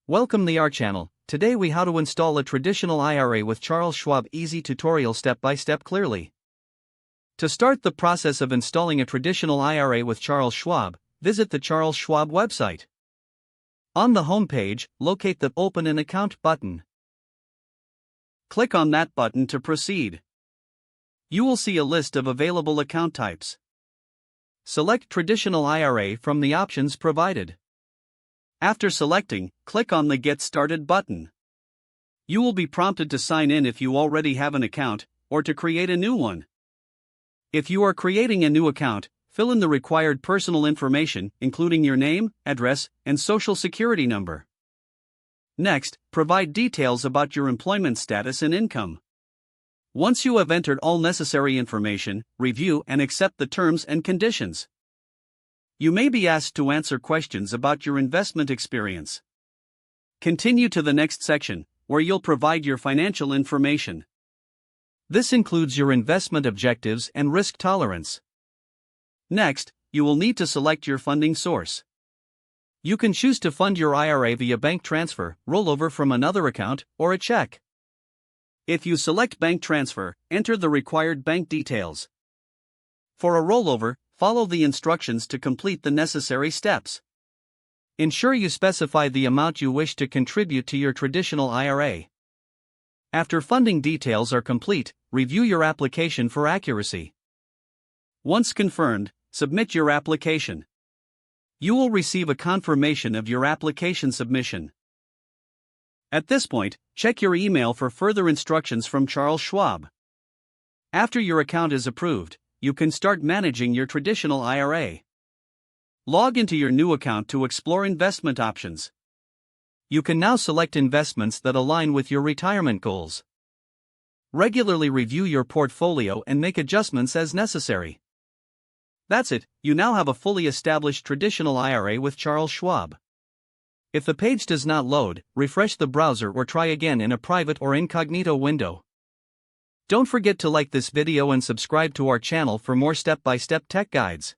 Welcome to our channel. Today we how to install a traditional IRA with Charles Schwab easy tutorial step by step clearly. To start the process of installing a traditional IRA with Charles Schwab, visit the Charles Schwab website. On the home page, locate the Open an Account button. Click on that button to proceed. You will see a list of available account types. Select Traditional IRA from the options provided. After selecting, click on the Get Started button. You will be prompted to sign in if you already have an account, or to create a new one. If you are creating a new account, fill in the required personal information, including your name, address, and social security number. Next, provide details about your employment status and income. Once you have entered all necessary information, review and accept the terms and conditions. You may be asked to answer questions about your investment experience. Continue to the next section, where you'll provide your financial information. This includes your investment objectives and risk tolerance. Next, you will need to select your funding source. You can choose to fund your IRA via bank transfer, rollover from another account, or a check. If you select bank transfer, enter the required bank details. For a rollover, follow the instructions to complete the necessary steps. Ensure you specify the amount you wish to contribute to your traditional IRA. After funding details are complete, review your application for accuracy. Once confirmed, submit your application. You will receive a confirmation of your application submission. At this point, check your email for further instructions from Charles Schwab. After your account is approved, you can start managing your traditional IRA. Log into your new account to explore investment options. You can now select investments that align with your retirement goals. Regularly review your portfolio and make adjustments as necessary. That's it, you now have a fully established traditional IRA with Charles Schwab. If the page does not load, refresh the browser or try again in a private or incognito window. Don't forget to like this video and subscribe to our channel for more step-by-step tech guides.